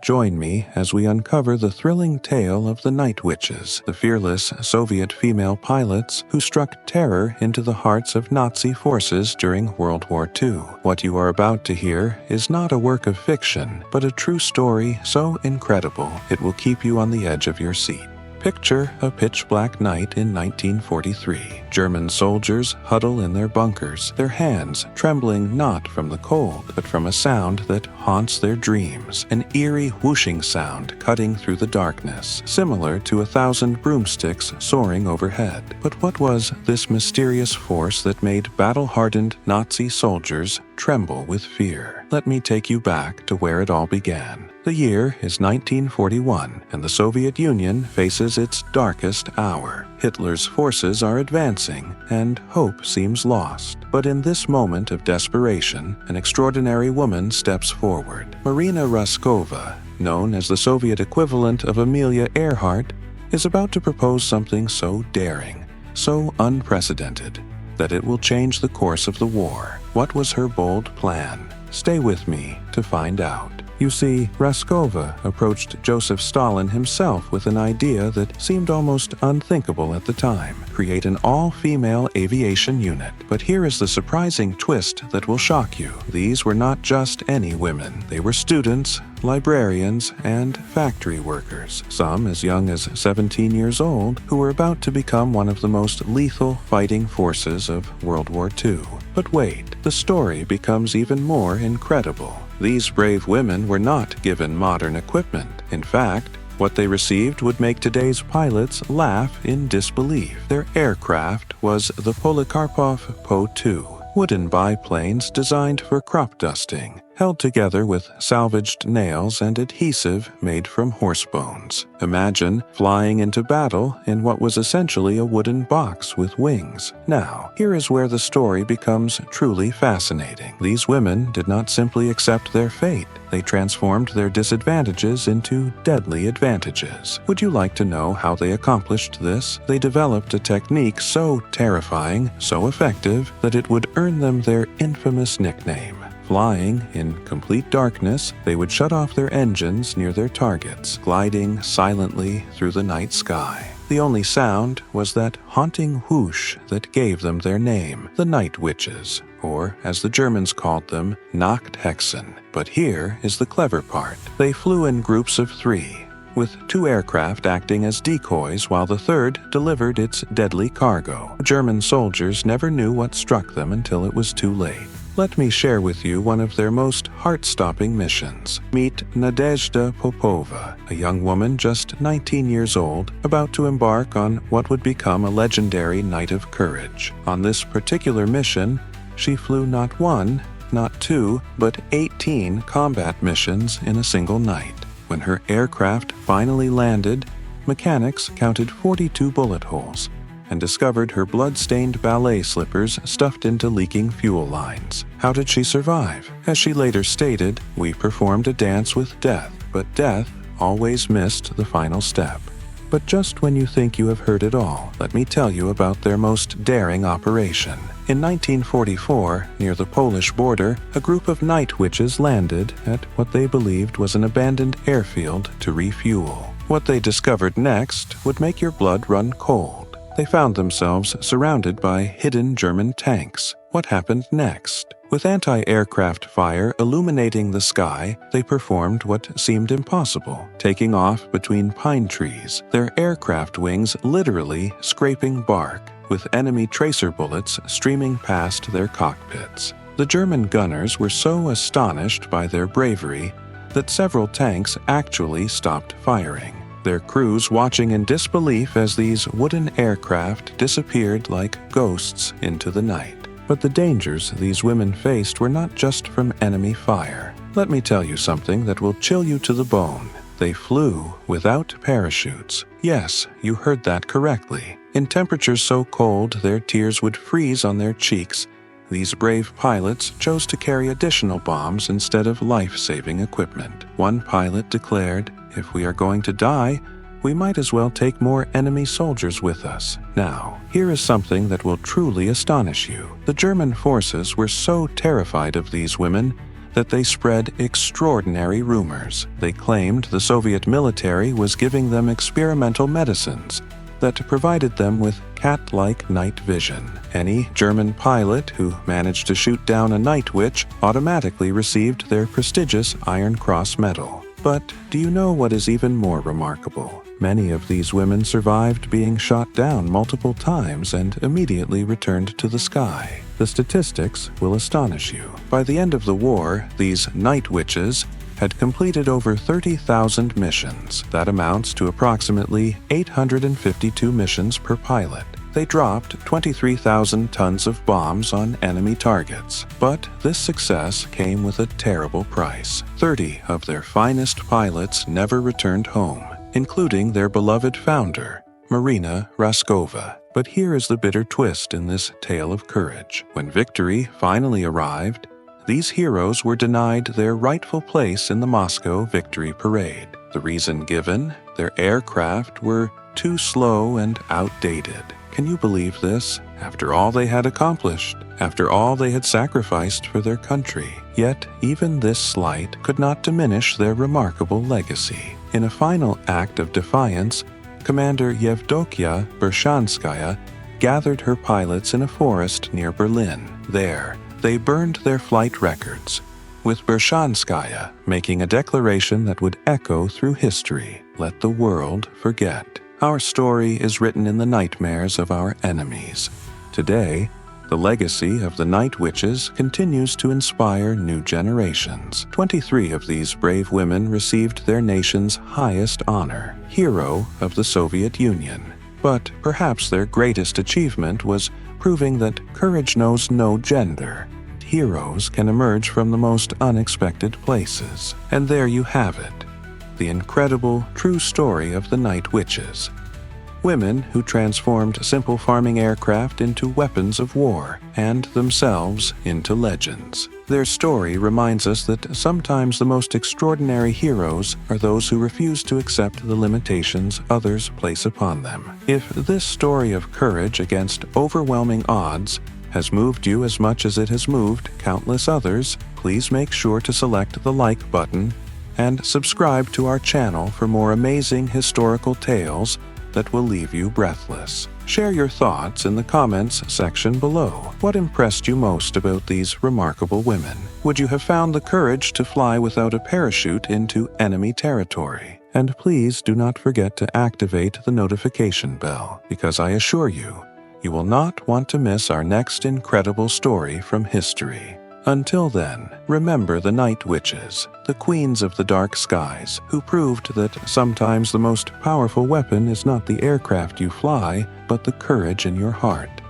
Join me as we uncover the thrilling tale of the Night Witches, the fearless Soviet female pilots who struck terror into the hearts of Nazi forces during World War II. What you are about to hear is not a work of fiction, but a true story so incredible it will keep you on the edge of your seat. Picture a pitch-black night in 1943. German soldiers huddle in their bunkers, their hands trembling not from the cold, but from a sound that haunts their dreams, an eerie whooshing sound cutting through the darkness, similar to 1,000 broomsticks soaring overhead. But what was this mysterious force that made battle-hardened Nazi soldiers tremble with fear? Let me take you back to where it all began. The year is 1941, and the Soviet Union faces its darkest hour. Hitler's forces are advancing, and hope seems lost. But in this moment of desperation, an extraordinary woman steps forward. Marina Raskova, known as the Soviet equivalent of Amelia Earhart, is about to propose something so daring, so unprecedented, that it will change the course of the war. What was her bold plan? Stay with me to find out. You see, Raskova approached Joseph Stalin himself with an idea that seemed almost unthinkable at the time: create an all-female aviation unit. But here is the surprising twist that will shock you. These were not just any women. They were students, librarians, and factory workers, some as young as 17 years old, who were about to become one of the most lethal fighting forces of World War II. But wait, the story becomes even more incredible. These brave women were not given modern equipment. In fact, what they received would make today's pilots laugh in disbelief. Their aircraft was the Polikarpov Po-2, wooden biplanes designed for crop dusting, held together with salvaged nails and adhesive made from horse bones. Imagine flying into battle in what was essentially a wooden box with wings. Now, here is where the story becomes truly fascinating. These women did not simply accept their fate. They transformed their disadvantages into deadly advantages. Would you like to know how they accomplished this? They developed a technique so terrifying, so effective, that it would earn them their infamous nickname. Flying in complete darkness, they would shut off their engines near their targets, gliding silently through the night sky. The only sound was that haunting whoosh that gave them their name, the Night Witches, or as the Germans called them, Nachthexen. But here is the clever part. They flew in groups of 3, with 2 aircraft acting as decoys while the third delivered its deadly cargo. German soldiers never knew what struck them until it was too late. Let me share with you one of their most heart-stopping missions. Meet Nadezhda Popova, a young woman just 19 years old, about to embark on what would become a legendary night of courage. On this particular mission, she flew not 1, not 2, but 18 combat missions in a single night. When her aircraft finally landed, mechanics counted 42 bullet holes and discovered her blood-stained ballet slippers stuffed into leaking fuel lines. How did she survive? As she later stated, "We performed a dance with death, but death always missed the final step." But just when you think you have heard it all, let me tell you about their most daring operation. In 1944, near the Polish border, a group of night witches landed at what they believed was an abandoned airfield to refuel. What they discovered next would make your blood run cold. They found themselves surrounded by hidden German tanks. What happened next? With anti-aircraft fire illuminating the sky, they performed what seemed impossible, taking off between pine trees, their aircraft wings literally scraping bark, with enemy tracer bullets streaming past their cockpits. The German gunners were so astonished by their bravery that several tanks actually stopped firing, their crews watching in disbelief as these wooden aircraft disappeared like ghosts into the night. But the dangers these women faced were not just from enemy fire. Let me tell you something that will chill you to the bone. They flew without parachutes. Yes, you heard that correctly. In temperatures so cold their tears would freeze on their cheeks, these brave pilots chose to carry additional bombs instead of life-saving equipment. One pilot declared, "If we are going to die, we might as well take more enemy soldiers with us." Now, here is something that will truly astonish you. The German forces were so terrified of these women that they spread extraordinary rumors. They claimed the Soviet military was giving them experimental medicines that provided them with cat-like night vision. Any German pilot who managed to shoot down a night witch automatically received their prestigious Iron Cross medal. But do you know what is even more remarkable? Many of these women survived being shot down multiple times and immediately returned to the sky. The statistics will astonish you. By the end of the war, these night witches had completed over 30,000 missions. That amounts to approximately 852 missions per pilot. They dropped 23,000 tons of bombs on enemy targets. But this success came with a terrible price. 30 of their finest pilots never returned home, including their beloved founder, Marina Raskova. But here is the bitter twist in this tale of courage. When victory finally arrived, these heroes were denied their rightful place in the Moscow Victory Parade. The reason given? Their aircraft were too slow and outdated. Can you believe this? After all they had accomplished, after all they had sacrificed for their country. Yet even this slight could not diminish their remarkable legacy. In a final act of defiance, Commander Yevdokia Bershanskaya gathered her pilots in a forest near Berlin. There, they burned their flight records, with Bershanskaya making a declaration that would echo through history. Let the world forget. Our story is written in the nightmares of our enemies. Today, the legacy of the Night Witches continues to inspire new generations. 23 of these brave women received their nation's highest honor, Hero of the Soviet Union. But perhaps their greatest achievement was proving that courage knows no gender. Heroes can emerge from the most unexpected places. And there you have it. The incredible, true story of the Night Witches. Women who transformed simple farming aircraft into weapons of war and themselves into legends. Their story reminds us that sometimes the most extraordinary heroes are those who refuse to accept the limitations others place upon them. If this story of courage against overwhelming odds has moved you as much as it has moved countless others, please make sure to select the like button and subscribe to our channel for more amazing historical tales that will leave you breathless. Share your thoughts in the comments section below. What impressed you most about these remarkable women? Would you have found the courage to fly without a parachute into enemy territory? And please do not forget to activate the notification bell, because I assure you, you will not want to miss our next incredible story from history. Until then, remember the Night Witches, the queens of the dark skies, who proved that sometimes the most powerful weapon is not the aircraft you fly, but the courage in your heart.